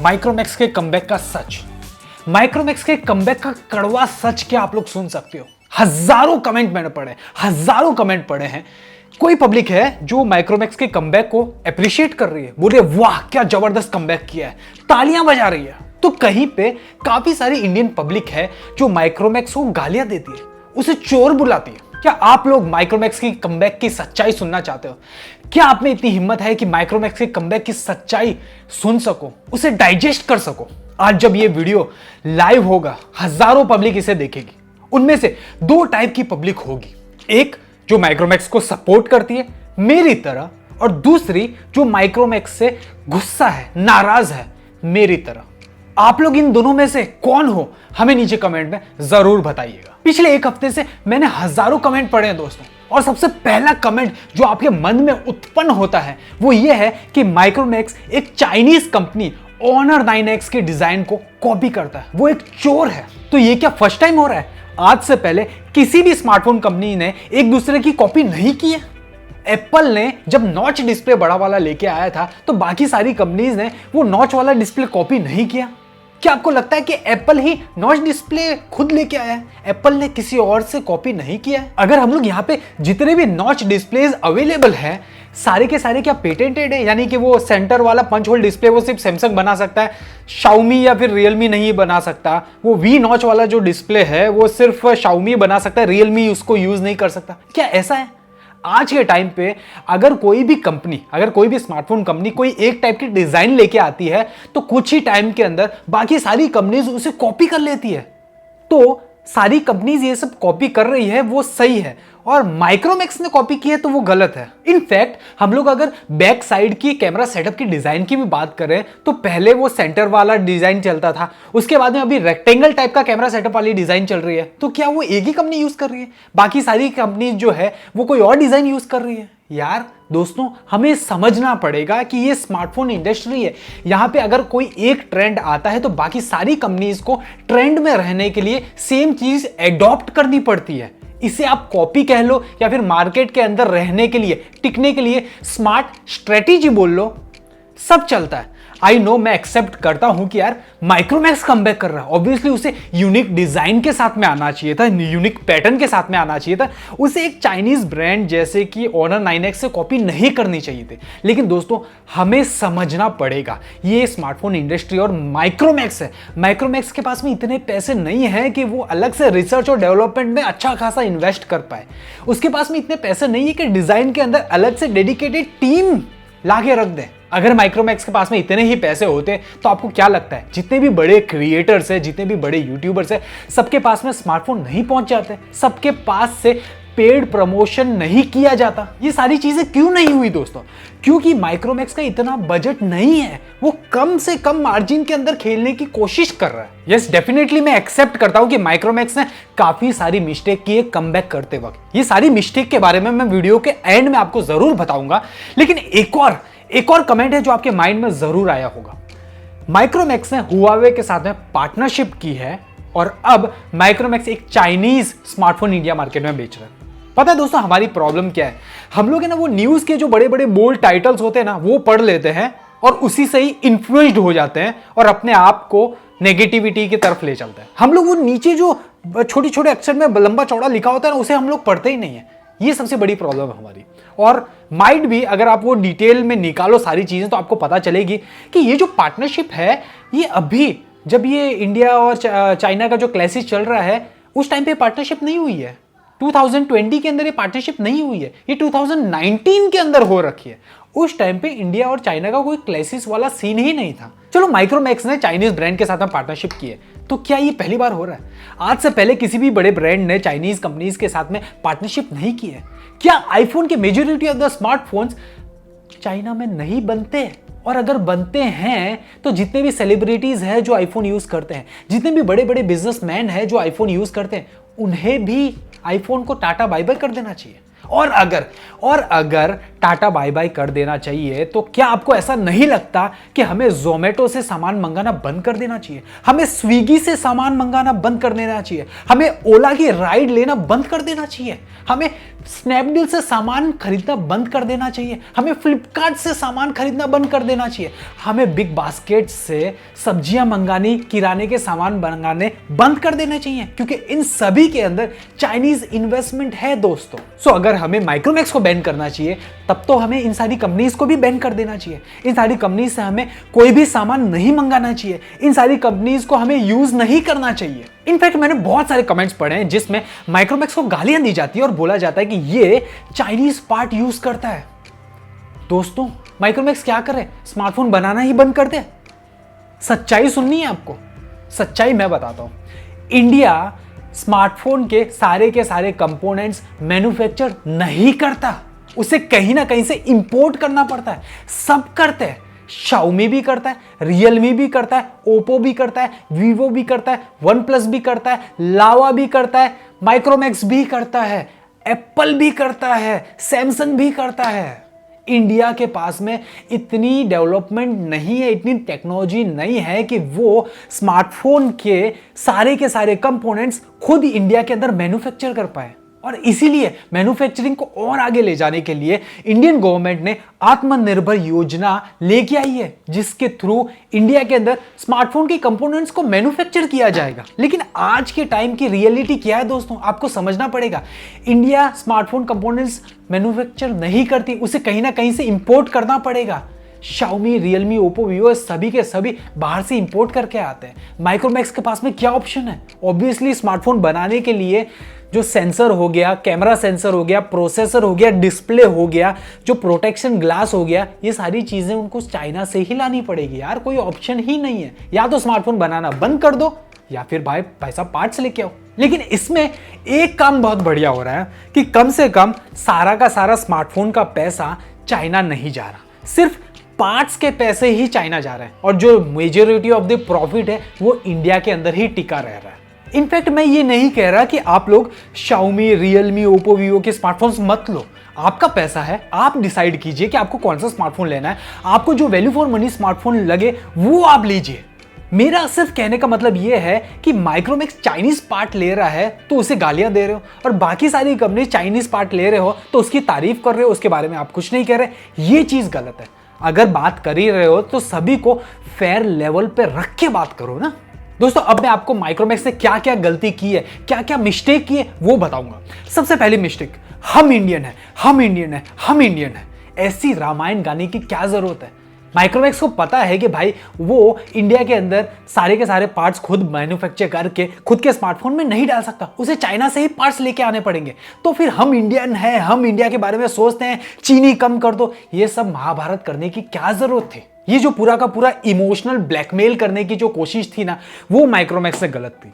Micromax के comeback का सच। Micromax के कमबैक का कड़वा सच क्या आप लोग सुन सकते हो। हजारों कमेंट मैंने पढ़े, हजारों कमेंट पढ़े हैं। कोई पब्लिक है जो माइक्रोमैक्स के कमबैक को अप्रिशिएट कर रही है, बोल रही है वाह क्या जबरदस्त कमबैक किया है, तालियां बजा रही है। तो कहीं पे काफी सारी इंडियन पब्लिक है जो माइक्रोमैक्स को गालियां देती है, उसे चोर बुलाती है। क्या आप लोग माइक्रोमैक्स की कमबैक की सच्चाई सुनना चाहते हो? क्या आप में इतनी हिम्मत है कि माइक्रोमैक्स के कमबैक की सच्चाई सुन सको, उसे डाइजेस्ट कर सको? आज जब ये वीडियो लाइव होगा, हजारों पब्लिक इसे देखेगी। उनमें से दो टाइप की पब्लिक होगी, एक जो माइक्रोमैक्स को सपोर्ट करती है मेरी तरह, और दूसरी जो माइक्रोमैक्स से गुस्सा है, नाराज है मेरी तरह। आप लोग इन दोनों में से कौन हो, हमें नीचे कमेंट में जरूर बताइएगा। पिछले एक हफ्ते से मैंने हजारों कमेंट पढ़े हैं दोस्तों, और सबसे पहला कमेंट जो आपके मन में उत्पन्न होता है वो ये है कि माइक्रोमैक्स एक चाइनीज कंपनी ऑनर 9X के डिजाइन को कॉपी करता है, वो एक चोर है। तो ये क्या फर्स्ट टाइम हो रहा है? आज से पहले किसी भी स्मार्टफोन कंपनी ने एक दूसरे की कॉपी नहीं की है। एप्पल ने जब नॉच डिस्प्ले बड़ा वाला लेके आया था तो बाकी सारी कंपनीज ने वो नॉच वाला डिस्प्ले कॉपी नहीं किया। क्या आपको लगता है कि एप्पल ही नॉच डिस्प्ले खुद लेके आया है? एप्पल ने किसी और से कॉपी नहीं किया है। अगर हम लोग यहाँ पे जितने भी नॉच डिस्प्लेज अवेलेबल हैं सारे के सारे क्या पेटेंटेड है? यानी कि वो सेंटर वाला पंच होल डिस्प्ले वो सिर्फ सैमसंग बना सकता है, शाओमी या फिर रियलमी नहीं बना सकता। वो वी नॉच वाला जो डिस्प्ले है वो सिर्फ शाओमी बना सकता है, रियलमी उसको यूज नहीं कर सकता। क्या ऐसा है? आज के टाइम पे अगर कोई भी कंपनी, अगर कोई भी स्मार्टफोन कंपनी कोई एक टाइप की डिजाइन लेके आती है तो कुछ ही टाइम के अंदर बाकी सारी कंपनीज उसे कॉपी कर लेती है। तो सारी कंपनीज ये सब कॉपी कर रही है वो सही है, और माइक्रोमैक्स ने कॉपी की है तो वो गलत है। इनफैक्ट हम लोग अगर बैक साइड की कैमरा सेटअप की डिजाइन की भी बात करें तो पहले वो सेंटर वाला डिजाइन चलता था, उसके बाद में अभी रेक्टेंगल टाइप का कैमरा सेटअप वाली डिजाइन चल रही है। तो क्या वो एक ही कंपनी यूज कर रही है? बाकी सारी कंपनी जो है वो कोई और डिजाइन यूज कर रही है? यार दोस्तों, हमें समझना पड़ेगा कि ये स्मार्टफोन इंडस्ट्री है। यहां पे अगर कोई एक ट्रेंड आता है तो बाकी सारी कंपनीज को ट्रेंड में रहने के लिए सेम चीज एडॉप्ट करनी पड़ती है। इसे आप कॉपी कह लो या फिर मार्केट के अंदर रहने के लिए, टिकने के लिए स्मार्ट स्ट्रेटेजी बोल लो, सब चलता है। आई नो, मैं एक्सेप्ट करता हूं कि यार माइक्रोमैक्स कमबैक कर रहा है, ऑब्वियसली उसे यूनिक डिजाइन के साथ में आना चाहिए था, यूनिक पैटर्न के साथ में आना चाहिए था। उसे एक चाइनीज ब्रांड जैसे कि ऑनर 9X से कॉपी नहीं करनी चाहिए थी। लेकिन दोस्तों, हमें समझना पड़ेगा ये स्मार्टफोन इंडस्ट्री और माइक्रोमैक्स है। माइक्रोमैक्स के पास में इतने पैसे नहीं है कि वो अलग से रिसर्च और डेवलपमेंट में अच्छा खासा इन्वेस्ट कर पाए। उसके पास में इतने पैसे नहीं है कि डिजाइन के अंदर अलग से डेडिकेटेड टीम लाके रख दे। अगर माइक्रोमैक्स के पास में इतने ही पैसे होते तो आपको क्या लगता है जितने भी बड़े क्रिएटर्स हैं, जितने भी बड़े यूट्यूबर्स हैं, सबके पास में स्मार्टफोन नहीं पहुंच जाते? सबके पास से पेड प्रमोशन नहीं किया जाता? ये सारी चीजें क्यों नहीं हुई दोस्तों? क्योंकि माइक्रोमैक्स का इतना बजट नहीं है, वो कम से कम मार्जिन के अंदर खेलने की कोशिश कर रहा है। यस, डेफिनेटली मैं एक्सेप्ट करता हूं कि माइक्रोमैक्स ने काफी सारी मिस्टेक की है कमबैक करते वक्त। ये सारी मिस्टेक के बारे में मैं वीडियो के एंड में आपको जरूर बताऊंगा। लेकिन एक और कमेंट है जो आपके माइंड में जरूर आया होगा। माइक्रोमैक्स ने हुआवे के साथ में पार्टनरशिप की है और अब माइक्रोमैक्स एक चाइनीज स्मार्टफोन इंडिया मार्केट में बेच रहा है। पता है दोस्तों हमारी प्रॉब्लम क्या है? हम लोग है ना वो न्यूज के जो बड़े बड़े बोल्ड टाइटल्स होते हैं ना वो पढ़ लेते हैं और उसी से ही इन्फ्लुएंस्ड हो जाते हैं और अपने आप को नेगेटिविटी की तरफ ले चलते हैं। हम लोग वो नीचे जो छोटे छोटे अक्षर में लंबा चौड़ा लिखा होता है ना उसे हम लोग पढ़ते ही नहीं है। ये सबसे बड़ी प्रॉब्लम है हमारी। और माइट भी अगर आप वो डिटेल में निकालो सारी चीजें तो आपको पता चलेगी कि ये जो पार्टनरशिप है ये अभी जब ये इंडिया और चाइना का जो क्लाइसिस चल रहा है उस टाइम पे पार्टनरशिप नहीं हुई है। 2020 के अंदर ये पार्टनरशिप नहीं हुई है, ये 2019 के अंदर हो रखी है। उस टाइम पे इंडिया और चाइना का कोई क्लाइसिस वाला सीन ही नहीं था। चलो माइक्रोमैक्स ने चाइनीज ब्रांड के साथ में पार्टनरशिप की है, तो क्या ये पहली बार हो रहा है? आज से पहले किसी भी बड़े ब्रांड ने चाइनीज कंपनीज के साथ में पार्टनरशिप नहीं की है? क्या आईफोन के majority of the smartphones China में नहीं बनते? और अगर बनते हैं तो जितने भी सेलिब्रिटीज हैं जो आईफोन यूज करते हैं, जितने भी बड़े बड़े बिजनेसमैन हैं जो आईफोन यूज करते हैं, उन्हें भी आईफोन को टाटा बाय बाय कर देना चाहिए। और अगर टाटा बाय बाय कर देना चाहिए तो क्या आपको ऐसा नहीं लगता कि हमें जोमेटो से सामान मंगाना बंद कर देना चाहिए, हमें स्विगी से सामान मंगाना बंद कर देना चाहिए, हमें ओला की राइड लेना बंद कर देना चाहिए, हमें स्नैपडील से सामान खरीदना बंद कर देना चाहिए, हमें फ्लिपकार्ट से सामान खरीदना बंद कर देना चाहिए, हमें बिग बास्केट से सब्जियां मंगानी, किराने के सामान मंगाने बंद कर देना चाहिए, क्योंकि इन सभी के अंदर चाइनीज इन्वेस्टमेंट है दोस्तों। सो अगर हमें माइक्रोमैक्स को बैन करना चाहिए तब तो हमें इन सारी कंपनीज को भी बैन कर देना चाहिए। इन सारी कंपनीज से हमें कोई भी सामान नहीं मंगाना चाहिए, इन सारी कंपनीज को हमें यूज नहीं करना चाहिए। इनफैक्ट मैंने बहुत सारे कमेंट्स पढ़े हैं जिसमें माइक्रोमैक्स को गालियां दी जाती है और बोला जाता है कि ये चाइनीज पार्ट यूज करता है। दोस्तों माइक्रोमैक्स क्या करे, स्मार्टफोन बनाना ही बंद कर दे? सच्चाई सुननी है आपको? सच्चाई मैं बताता हूं। इंडिया स्मार्टफोन के सारे कंपोनेंट्स मैन्युफैक्चर नहीं करता, उसे कहीं ना कहीं से इंपोर्ट करना पड़ता है। सब करते हैं, Xiaomi भी करता है, Realme भी करता है, Oppo भी करता है, Vivo भी करता है, OnePlus भी करता है, लावा भी करता है, माइक्रोमैक्स भी करता है, एप्पल भी करता है, सैमसंग भी करता है। इंडिया के पास में इतनी डेवलपमेंट नहीं है, इतनी टेक्नोलॉजी नहीं है कि वो स्मार्टफोन के सारे कंपोनेंट्स खुद इंडिया के अंदर मैन्युफैक्चर कर पाए। और इसीलिए मैन्युफैक्चरिंग को और आगे ले जाने के लिए इंडियन गवर्नमेंट ने आत्मनिर्भर योजना लेके आई है, जिसके थ्रू इंडिया के अंदर स्मार्टफोन के कंपोनेंट्स को मैन्युफैक्चर किया जाएगा। लेकिन आज के टाइम की रियलिटी क्या है दोस्तों, आपको समझना पड़ेगा। इंडिया स्मार्टफोन कंपोनेंट्स मैन्युफैक्चर नहीं करती, उसे कहीं ना कहीं से इंपोर्ट करना पड़ेगा। Xiaomi, Realme, Oppo, Vivo सभी के सभी बाहर से इंपोर्ट करके आते हैं। माइक्रोमैक्स के पास में क्या ऑप्शन है? ऑब्वियसली स्मार्टफोन बनाने के लिए जो सेंसर हो गया, कैमरा सेंसर हो गया, प्रोसेसर हो गया, डिस्प्ले हो गया, जो प्रोटेक्शन ग्लास हो गया, ये सारी चीजें उनको चाइना से ही लानी पड़ेगी यार, कोई ऑप्शन ही नहीं है। या तो स्मार्टफोन बनाना बंद कर दो या फिर भाई पैसा पार्ट्स लेके आओ। लेकिन इसमें एक काम बहुत बढ़िया हो रहा है कि कम से कम सारा का सारा स्मार्टफोन का पैसा चाइना नहीं जा रहा, सिर्फ पार्ट्स के पैसे ही चाइना जा रहे हैं और जो मेजॉरिटी ऑफ द प्रॉफिट है वो इंडिया के अंदर ही टिका रह रहा है। इनफैक्ट मैं ये नहीं कह रहा कि आप लोग Xiaomi, Realme, Oppo, Vivo के स्मार्टफोन्स मत लो, आपका पैसा है, आप डिसाइड कीजिए कि आपको कौन सा स्मार्टफोन लेना है, आपको जो वैल्यू फॉर मनी स्मार्टफोन लगे वो आप लीजिए। मेरा सिर्फ कहने का मतलब यह है कि माइक्रोमैक्स चाइनीज पार्ट ले रहा है तो उसे गालियां दे रहे हो, और बाकी सारी कंपनी चाइनीज पार्ट ले रहे हो तो उसकी तारीफ कर रहे हो, उसके बारे में आप कुछ नहीं कह रहे। ये चीज गलत है। अगर बात कर ही रहे हो तो सभी को फेयर लेवल पे रख के बात करो ना। दोस्तों अब मैं आपको माइक्रोमैक्स ने क्या क्या गलती की है, क्या क्या मिस्टेक की है वो बताऊंगा। सबसे पहली मिस्टेक, हम इंडियन है, हम इंडियन है, हम इंडियन है, ऐसी रामायण गाने की क्या जरूरत है? माइक्रोमैक्स को पता है कि भाई वो इंडिया के अंदर सारे के सारे पार्ट्स खुद मैन्युफैक्चर करके खुद के स्मार्टफोन में नहीं डाल सकता, उसे चाइना से ही पार्ट्स लेके आने पड़ेंगे। तो फिर हम इंडियन हैं, हम इंडिया के बारे में सोचते हैं, चीनी कम कर दो, ये सब महाभारत करने की क्या जरूरत थी? ये जो पूरा का पूरा इमोशनल ब्लैकमेल करने की जो कोशिश थी ना, वो माइक्रोमैक्स से गलत थी।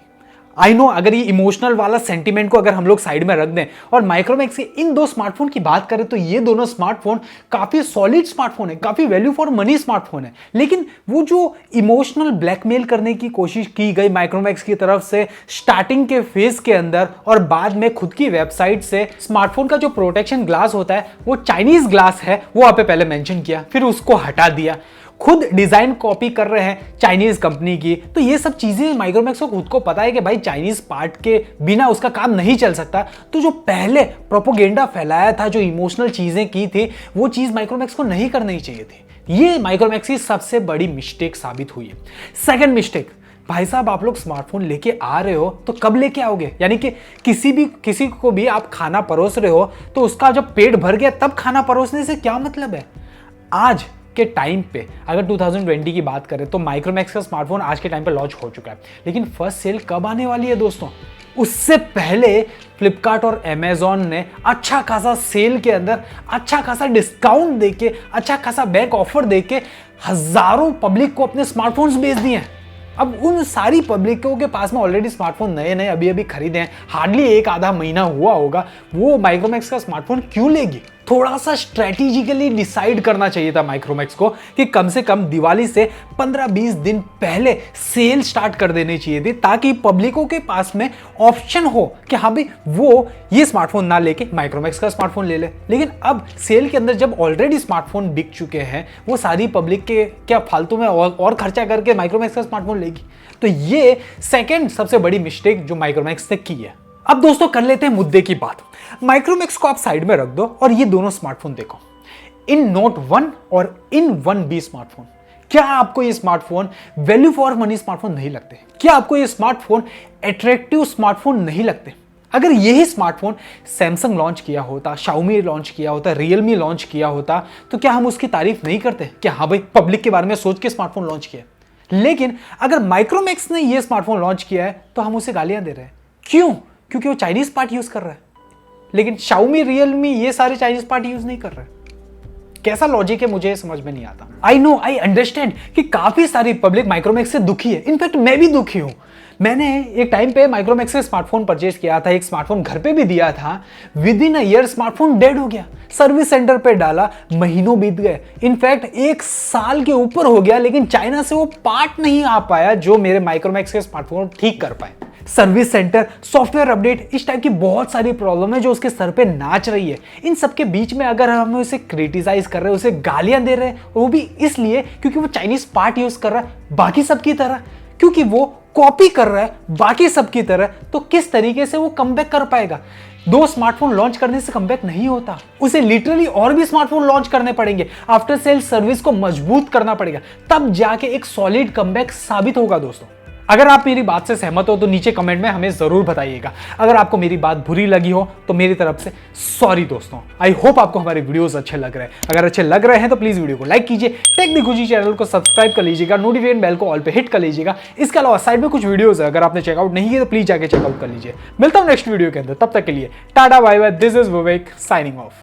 आई नो, अगर ये इमोशनल वाला सेंटीमेंट को अगर हम लोग साइड में रख दें और माइक्रोमैक्स के इन दो स्मार्टफोन की बात करें तो ये दोनों स्मार्टफोन काफी सॉलिड स्मार्टफोन है, काफी वैल्यू फॉर मनी स्मार्टफोन है। लेकिन वो जो इमोशनल ब्लैकमेल करने की कोशिश की गई माइक्रोमैक्स की तरफ से स्टार्टिंग के फेज के अंदर और बाद में खुद की वेबसाइट से, स्मार्टफोन का जो प्रोटेक्शन ग्लास होता है वो चाइनीज ग्लास है, वो आप पहले मेंशन किया, फिर उसको हटा दिया, खुद डिजाइन कॉपी कर रहे हैं चाइनीज कंपनी की। तो ये सब चीजें माइक्रोमैक्स को खुद को पता है कि भाई चाइनीज पार्ट के बिना उसका काम नहीं चल सकता। तो जो पहले प्रोपोगेंडा फैलाया था, जो इमोशनल चीजें की थी, वो चीज माइक्रोमैक्स को नहीं करनी चाहिए थी। ये माइक्रोमैक्स की सबसे बड़ी मिस्टेक साबित हुई है। सेकंड मिस्टेक, भाई साहब आप लोग स्मार्टफोन लेके आ रहे हो तो कब लेके आओगे? यानी कि किसी को भी आप खाना परोस रहे हो तो उसका जब पेट भर गया तब खाना परोसने से क्या मतलब है? आज के टाइम पे अगर 2020 की बात करें तो माइक्रोमैक्स का स्मार्टफोन आज के टाइम पे लॉन्च हो चुका है, लेकिन फर्स्ट सेल कब आने वाली है दोस्तों? उससे पहले फ्लिपकार्ट और अमेजॉन ने अच्छा खासा सेल के अंदर अच्छा खासा डिस्काउंट देके, अच्छा खासा बैक ऑफर देके हजारों पब्लिक को अपने स्मार्टफोन्स बेच दिए हैं। अब उन सारी पब्लिकों के पास में ऑलरेडी स्मार्टफोन नए नए अभी अभी खरीदे हैं, हार्डली एक आधा महीना हुआ होगा, वो माइक्रोमैक्स का स्मार्टफोन क्यों लेगी? थोड़ा सा स्ट्रेटेजिकली डिसाइड करना चाहिए था माइक्रोमैक्स को कि कम से कम दिवाली से 15-20 दिन पहले सेल स्टार्ट कर देनी चाहिए थी, ताकि पब्लिकों के पास में ऑप्शन हो कि हाँ भाई वो ये स्मार्टफोन ना लेके माइक्रोमैक्स का स्मार्टफोन ले ले। लेकिन अब सेल के अंदर जब ऑलरेडी स्मार्टफोन बिक चुके हैं, वो सारी पब्लिक के क्या फालतू में और खर्चा करके माइक्रोमैक्स का स्मार्टफोन लेगी? तो ये सेकंड सबसे बड़ी मिस्टेक जो माइक्रोमैक्स ने की है। अब दोस्तों कर लेते हैं मुद्दे की बात। माइक्रोमैक्स को आप साइड में रख दो और ये दोनों स्मार्टफोन देखो, इन नोट 1 और इन 1B स्मार्टफोन। क्या आपको ये smartphone value for money smartphone नहीं लगते? क्या आपको ये स्मार्टफोन अट्रैक्टिव स्मार्टफोन नहीं लगते? अगर यही स्मार्टफोन सैमसंग लॉन्च किया होता, शाओमी लॉन्च किया होता, रियलमी लॉन्च किया होता, तो क्या हम उसकी तारीफ नहीं करते कि हाँ भाई पब्लिक के बारे में सोच के स्मार्टफोन लॉन्च किया? लेकिन अगर माइक्रोमैक्स ने ये स्मार्टफोन लॉन्च किया है तो हम उसे गालियां दे रहे हैं। क्यों? क्योंकि वो चाइनीज पार्ट यूज कर रहा है। लेकिन शाओमी, रियलमी ये सारे चाइनीज पार्ट यूज नहीं कर रहे। कैसा लॉजिक है मुझे समझ में नहीं आता। आई नो, आई अंडरस्टैंड कि काफी सारी पब्लिक माइक्रोमैक्स से दुखी है। इनफैक्ट मैं भी दुखी हूं। मैंने एक टाइम पे माइक्रोमैक्स से स्मार्टफोन परचेज किया था, एक स्मार्टफोन घर पे भी दिया था। With in a year smartphone dead हो गया। सर्विस सेंटर पे डाला, महीनों बीत गए, इनफैक्ट 1 साल के ऊपर हो गया, लेकिन चाइना से वो पार्ट नहीं आ पाया जो मेरे माइक्रोमैक्स के स्मार्टफोन ठीक कर पाए। सर्विस सेंटर, सॉफ्टवेयर अपडेट, इस टाइप की बहुत सारी प्रॉब्लम है जो उसके सर पे नाच रही है। इन सब के बीच में अगर हम उसे क्रिटिसाइज कर रहे हैं, उसे गालियां दे रहे हैं, वो भी इसलिए क्योंकि वो चाइनीज पार्ट यूज कर रहा है बाकी सबकी तरह, क्योंकि वो कॉपी कर रहा है बाकी सबकी तरह, तो किस तरीके से वो कमबैक कर पाएगा? 2 स्मार्टफोन लॉन्च करने से कमबैक नहीं होता। उसे लिटरली और भी स्मार्टफोन लॉन्च करने पड़ेंगे, आफ्टर सेल सर्विस को मजबूत करना पड़ेगा, तब जाके एक सॉलिड कमबैक साबित होगा। दोस्तों अगर आप मेरी बात से सहमत हो तो नीचे कमेंट में हमें जरूर बताइएगा। अगर आपको मेरी बात बुरी लगी हो तो मेरी तरफ से सॉरी दोस्तों। आई होप आपको हमारे वीडियोस अच्छे लग रहे हैं। अगर अच्छे लग रहे हैं तो प्लीज वीडियो को लाइक कीजिए, टेक दी खुशी चैनल को सब्सक्राइब कर लीजिएगा, नोटिफिकेशन बेल को ऑल पे हिट कर लीजिएगा। इसके अलावा साइड में कुछ वीडियोस है, अगर आपने चेकआउट नहीं किया तो प्लीज जाके चेकआउट कर लीजिए। मिलता हूं नेक्स्ट वीडियो के अंदर, तब तक के लिए टाटा bye bye. This is Vivek signing of.